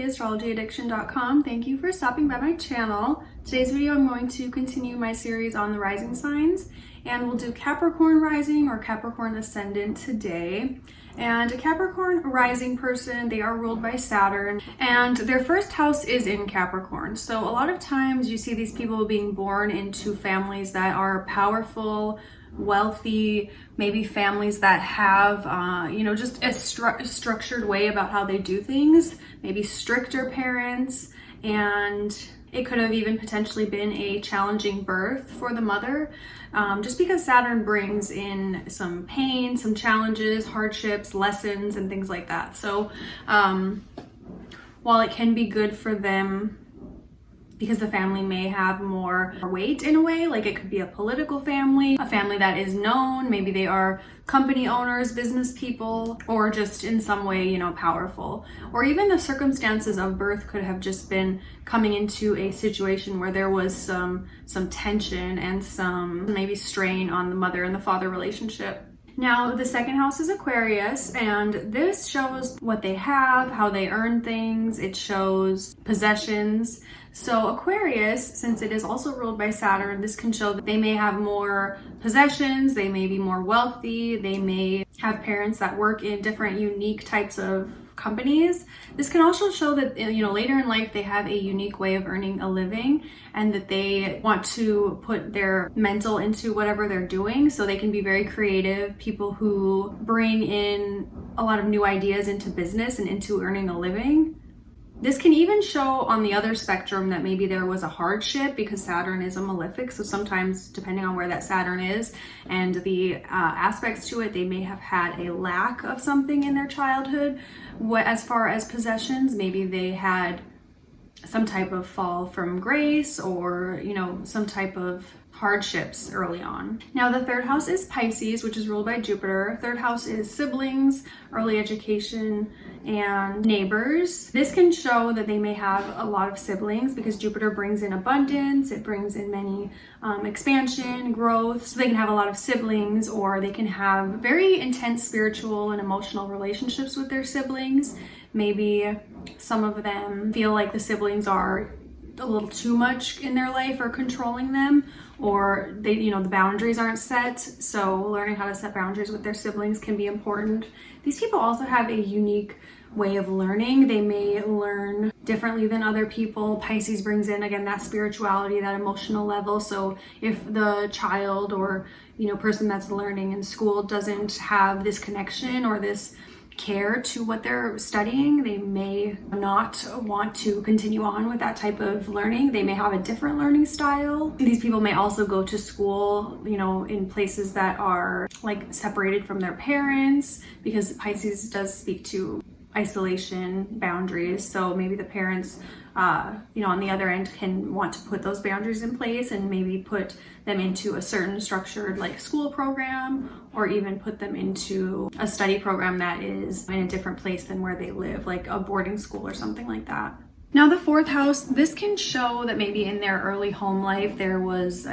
theastrologyaddiction.com. Thank you for stopping by my channel. Today's video I'm going to continue my series on the rising signs, and we'll do Capricorn rising or Capricorn ascendant today. And a Capricorn rising person, they are ruled by Saturn, and their first house is in Capricorn. So a lot of times you see these people being born into families that are powerful, wealthy, maybe families that have just a structured way about how they do things, maybe stricter parents, and it could have even potentially been a challenging birth for the mother, just because Saturn brings in some pain, some challenges, hardships, lessons, and things like that. So while it can be good for them because the family may have more weight in a way, like it could be a political family, a family that is known, maybe they are company owners, business people, or just in some way, powerful. Or even the circumstances of birth could have just been coming into a situation where there was some tension and some maybe strain on the mother and the father relationship. Now, the second house is Aquarius, and this shows what they have, how they earn things. It shows possessions. So Aquarius, since it is also ruled by Saturn, this can show that they may have more possessions, they may be more wealthy, they may have parents that work in different unique types of companies. This can also show that later in life they have a unique way of earning a living, and that they want to put their mental into whatever they're doing, so they can be very creative, people who bring in a lot of new ideas into business and into earning a living. This can even show on the other spectrum that maybe there was a hardship, because Saturn is a malefic. So sometimes, depending on where that Saturn is and the aspects to it, they may have had a lack of something in their childhood. As far as possessions, maybe they had some type of fall from grace, or some type of hardships early on. Now, the third house is Pisces, which is ruled by Jupiter. Third house is siblings, early education, and neighbors. This can show that they may have a lot of siblings, because Jupiter brings in abundance, it brings in many expansion, growth, so they can have a lot of siblings, or they can have very intense spiritual and emotional relationships with their siblings. Maybe some of them feel like the siblings are a little too much in their life or controlling them, or they, the boundaries aren't set. So learning how to set boundaries with their siblings can be important. These people also have a unique way of learning. They may learn differently than other people. Pisces brings in, again, that spirituality, that emotional level. So if the child or, person that's learning in school doesn't have this connection or this care to what they're studying, they may not want to continue on with that type of learning. They may have a different learning style. These people may also go to school, in places that are like separated from their parents, because Pisces does speak to isolation, boundaries. So maybe the parents, on the other end can want to put those boundaries in place and maybe put them into a certain structured like school program, or even put them into a study program that is in a different place than where they live, like a boarding school or something like that. Now, the fourth house, this can show that maybe in their early home life there was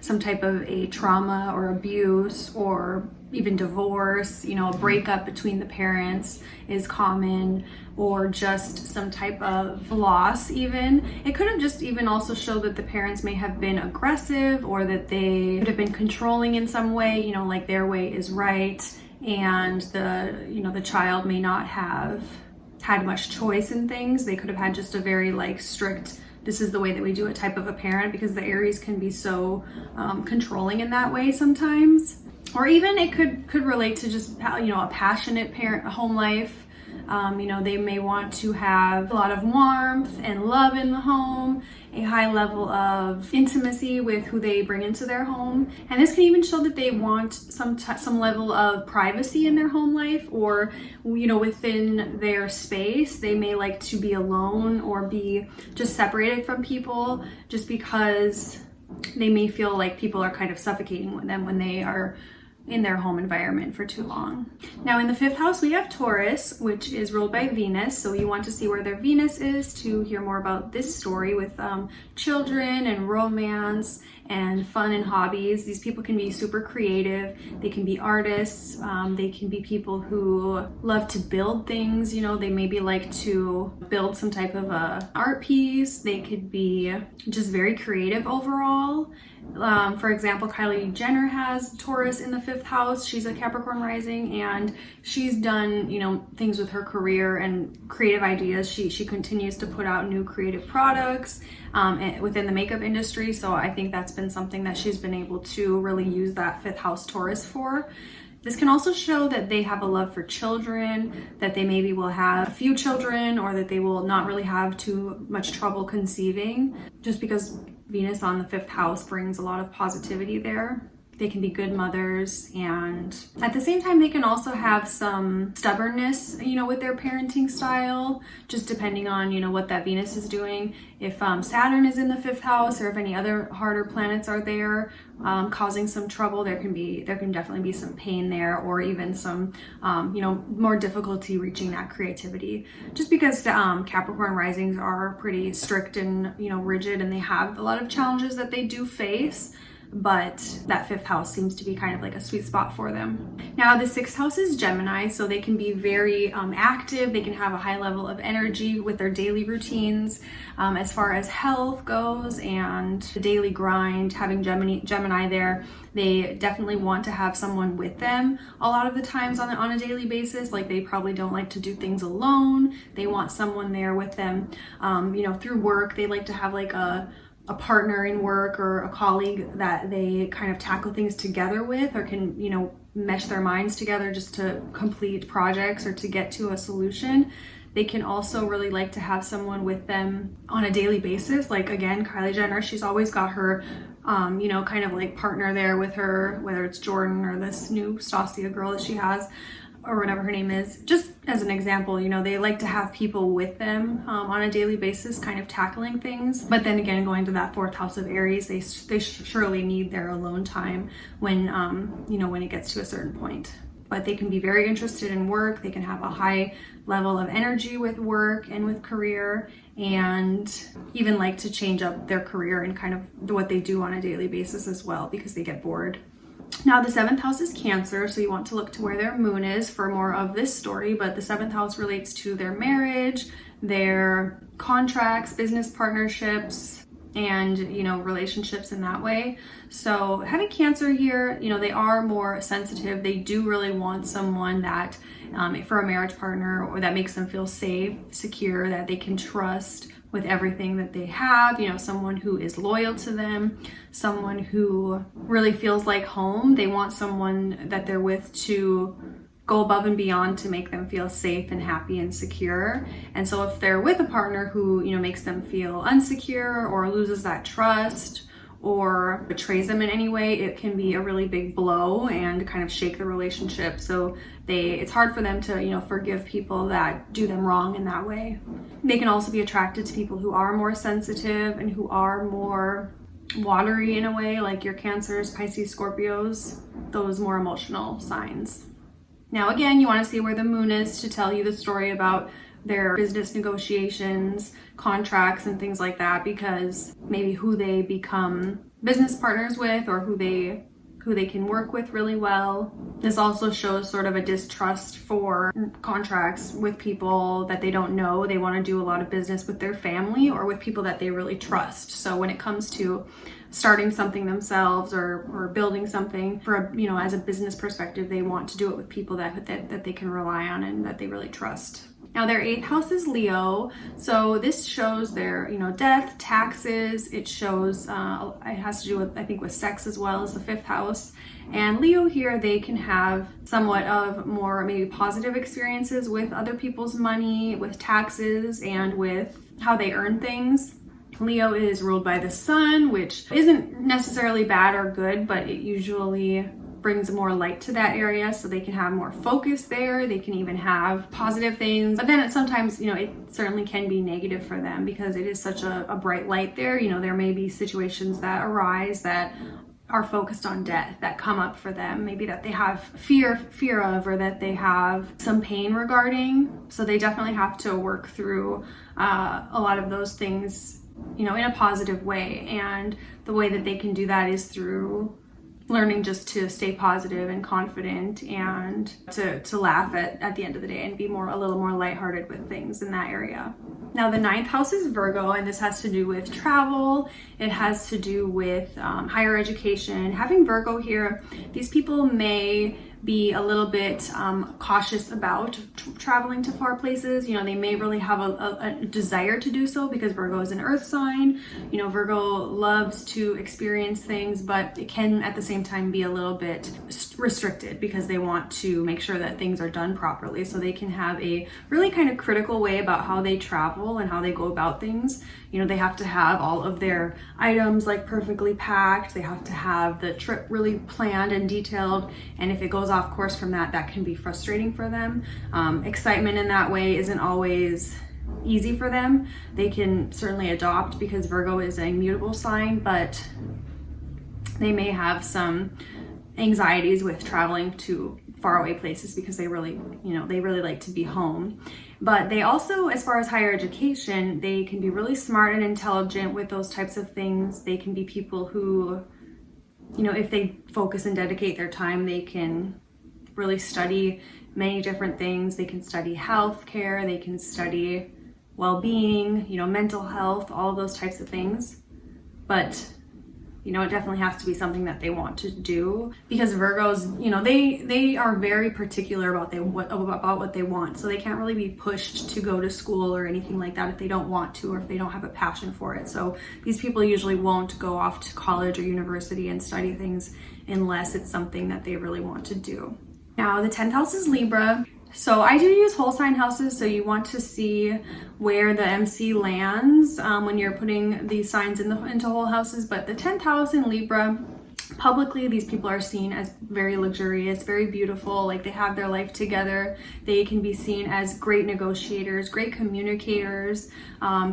some type of a trauma or abuse, or even divorce, a breakup between the parents is common, or just some type of loss even. It could have just even also showed that the parents may have been aggressive, or that they could have been controlling in some way, like their way is right, and the child may not have had much choice in things. They could have had just a very strict, this is the way that we do it type of a parent, because the Aries can be so controlling in that way sometimes. Or even it could relate to just a passionate parent home life. They may want to have a lot of warmth and love in the home, a high level of intimacy with who they bring into their home. And this can even show that they want some level of privacy in their home life, or, within their space. They may like to be alone or be just separated from people, just because they may feel like people are kind of suffocating with them when they are in their home environment for too long. Now, in the fifth house, we have Taurus, which is ruled by Venus. So you want to see where their Venus is to hear more about this story with children and romance and fun and hobbies. These people can be super creative. They can be artists. They can be people who love to build things. You know, they maybe like to build some type of a art piece. They could be just very creative overall. For example, Kylie Jenner has Taurus in the 5th house. She's a Capricorn rising, and she's done, you know, things with her career and creative ideas. She continues to put out new creative products within the makeup industry. So I think that's been something that she's been able to really use that 5th house Taurus for. This can also show that they have a love for children, that they maybe will have a few children, or that they will not really have too much trouble conceiving, just because Venus on the 5th house brings a lot of positivity there. They can be good mothers, and at the same time they can also have some stubbornness, you know, with their parenting style, just depending on, you know, what that Venus is doing. If Saturn is in the 5th house, or if any other harder planets are there causing some trouble, there can definitely be some pain there, or even some you know, more difficulty reaching that creativity, just because Capricorn risings are pretty strict and, you know, rigid, and they have a lot of challenges that they do face. But that 5th house seems to be kind of like a sweet spot for them. Now the 6th house is Gemini, so they can be very active. They can have a high level of energy with their daily routines. As far as health goes and the daily grind, having Gemini there, they definitely want to have someone with them a lot of the times on a daily basis. Like, they probably don't like to do things alone. They want someone there with them. You know, through work, they like to have like a partner in work or a colleague that they kind of tackle things together with, or can, you know, mesh their minds together just to complete projects or to get to a solution. They can also really like to have someone with them on a daily basis. Like, again, Kylie Jenner, she's always got her you know, kind of like partner there with her, whether it's Jordan or this new Stasia girl that she has, or whatever her name is. Just as an example, you know, they like to have people with them on a daily basis, kind of tackling things. But then again, going to that 4th house of Aries, they surely need their alone time when, you know, when it gets to a certain point. But they can be very interested in work. They can have a high level of energy with work and with career, and even like to change up their career and kind of what they do on a daily basis as well, because they get bored. Now the 7th house is Cancer, so you want to look to where their moon is for more of this story, but the 7th house relates to their marriage, their contracts, business partnerships, and, you know, relationships in that way. So having Cancer here, you know, they are more sensitive. They do really want someone that, for a marriage partner, or that makes them feel safe, secure, that they can trust with everything that they have, you know, someone who is loyal to them, someone who really feels like home. They want someone that they're with to go above and beyond to make them feel safe and happy and secure. And so if they're with a partner who, you know, makes them feel insecure or loses that trust or betrays them in any way, it can be a really big blow and kind of shake the relationship. So it's hard for them to, you know, forgive people that do them wrong in that way. They can also be attracted to people who are more sensitive and who are more watery in a way, like your Cancers, Pisces, Scorpios, those more emotional signs. Now again, you want to see where the moon is to tell you the story about their business negotiations, contracts, and things like that, because maybe who they become business partners with, or who they can work with really well. This also shows sort of a distrust for contracts with people that they don't know. They want to do a lot of business with their family or with people that they really trust. So when it comes to starting something themselves or building something for, you know, as a business perspective, they want to do it with people that they can rely on and that they really trust. Now their 8th house is Leo, so this shows their, you know, death, taxes. It shows, it has to do with, I think, with sex as well as the 5th house. And Leo here, they can have somewhat of more maybe positive experiences with other people's money, with taxes, and with how they earn things. Leo is ruled by the sun, which isn't necessarily bad or good, but it usually brings more light to that area, so they can have more focus there. They can even have positive things, but then sometimes, you know, it certainly can be negative for them because it is such a bright light there. You know, there may be situations that arise that are focused on death that come up for them, maybe that they have fear of, or that they have some pain regarding. So they definitely have to work through a lot of those things you know, in a positive way. And the way that they can do that is through learning just to stay positive and confident, and to laugh at the end of the day and be a little more lighthearted with things in that area. Now the 9th house is Virgo, and this has to do with travel. It has to do with higher education. Having Virgo here, these people may be a little bit cautious about traveling to far places. You know, they may really have a desire to do so because Virgo is an earth sign. You know, Virgo loves to experience things, but it can at the same time be a little bit restricted because they want to make sure that things are done properly. So they can have a really kind of critical way about how they travel and how they go about things. You know, they have to have all of their items like perfectly packed. They have to have the trip really planned and detailed. And if it goes off course from that, that can be frustrating for them. Excitement in that way isn't always easy for them. They can certainly adopt because Virgo is a mutable sign, but they may have some anxieties with traveling to faraway places because they really like to be home. But they also, as far as higher education, they can be really smart and intelligent with those types of things. They can be people who, you know, if they focus and dedicate their time, they can really study many different things. They can study healthcare, they can study well-being, you know, mental health, all of those types of things. But you know, it definitely has to be something that they want to do, because Virgos, you know, they are very particular about what they want. So they can't really be pushed to go to school or anything like that if they don't want to, or if they don't have a passion for it. So these people usually won't go off to college or university and study things unless it's something that they really want to do. Now the 10th house is Libra. So I do use whole sign houses, so you want to see where the MC lands when you're putting these signs into whole houses. But the 10th house in Libra, publicly, these people are seen as very luxurious, very beautiful, like they have their life together. They can be seen as great negotiators, great communicators,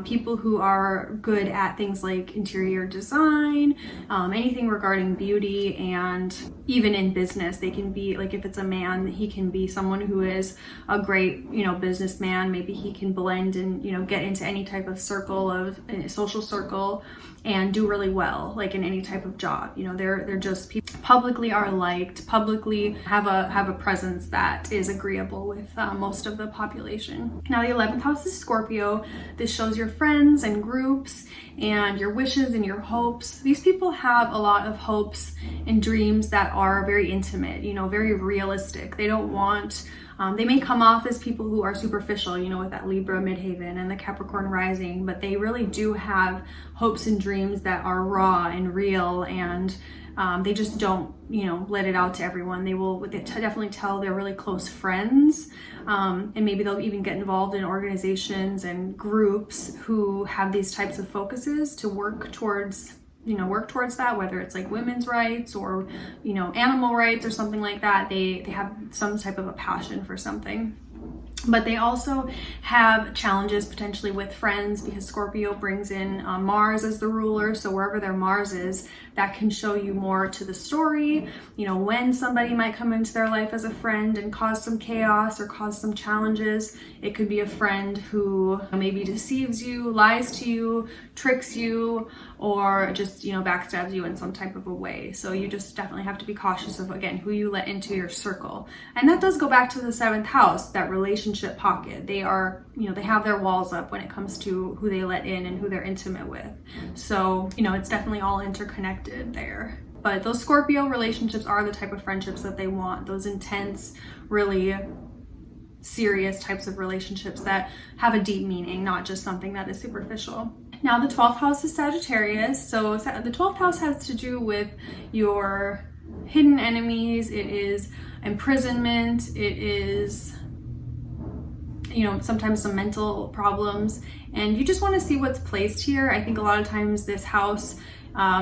people who are good at things like interior design, anything regarding beauty, and even in business, they can be, like if it's a man, he can be someone who is a great, you know, businessman. Maybe he can blend and, you know, get into any type of social circle and do really well, like in any type of job. You know, they're just people publicly are liked, publicly have a presence that is agreeable with most of the population. Now the 11th house is Scorpio. This shows your friends and groups and your wishes and your hopes. These people have a lot of hopes and dreams that are very intimate, you know, very realistic. They don't want they may come off as people who are superficial, you know, with that Libra midheaven and the Capricorn rising, but they really do have hopes and dreams that are raw and real, and they just don't, you know, let it out to everyone. They definitely tell their really close friends, and maybe they'll even get involved in organizations and groups who have these types of focuses to work towards that, whether it's like women's rights or, you know, animal rights or something like that. They have some type of a passion for something. But they also have challenges potentially with friends, because Scorpio brings in Mars as the ruler. So wherever their Mars is, that can show you more to the story. You know, when somebody might come into their life as a friend and cause some chaos or cause some challenges. It could be a friend who maybe deceives you, lies to you, tricks you, or just, you know, backstabs you in some type of a way. So you just definitely have to be cautious of, again, who you let into your circle. And that does go back to the 7th house, that relationship pocket. They are, you know, they have their walls up when it comes to who they let in and who they're intimate with. So, you know, it's definitely all interconnected there. But those Scorpio relationships are the type of friendships that they want, those intense, really serious types of relationships that have a deep meaning, not just something that is superficial. Now the 12th house is Sagittarius. So the 12th house has to do with your hidden enemies. It is imprisonment. It is, you know, sometimes some mental problems, and you just want to see what's placed here. I think a lot of times this house,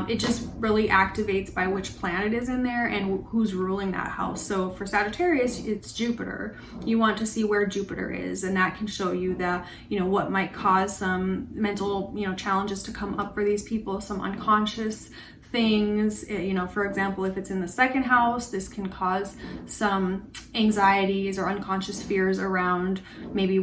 it just really activates by which planet is in there and who's ruling that house. So for Sagittarius, it's Jupiter. You want to see where Jupiter is, and that can show you that, you know, what might cause some mental, you know, challenges to come up for these people, some unconscious things. You know, for example, if it's in the second house, this can cause some anxieties or unconscious fears around maybe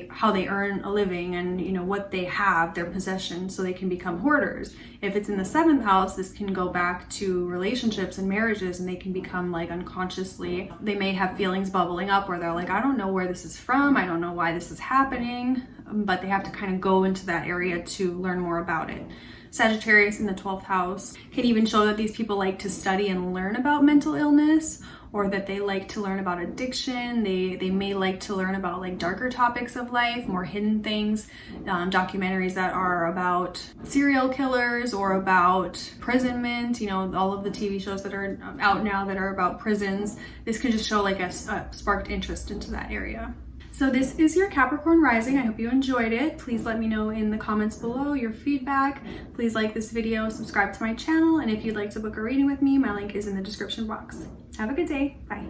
how they earn a living and, you know, what they have, their possessions, so they can become hoarders. If it's in the seventh house, this can go back to relationships and marriages, and they can become like unconsciously, they may have feelings bubbling up where they're like, I don't know where this is from, I don't know why this is happening, but they have to kind of go into that area to learn more about it. Sagittarius in the 12th house can even show that these people like to study and learn about mental illness, or that they like to learn about addiction. They may like to learn about like darker topics of life, more hidden things, documentaries that are about serial killers or about imprisonment, you know, all of the TV shows that are out now that are about prisons. This can just show like a sparked interest into that area. So this is your Capricorn rising. I hope you enjoyed it. Please let me know in the comments below your feedback. Please like this video, subscribe to my channel, and if you'd like to book a reading with me, my link is in the description box. Have a good day. Bye.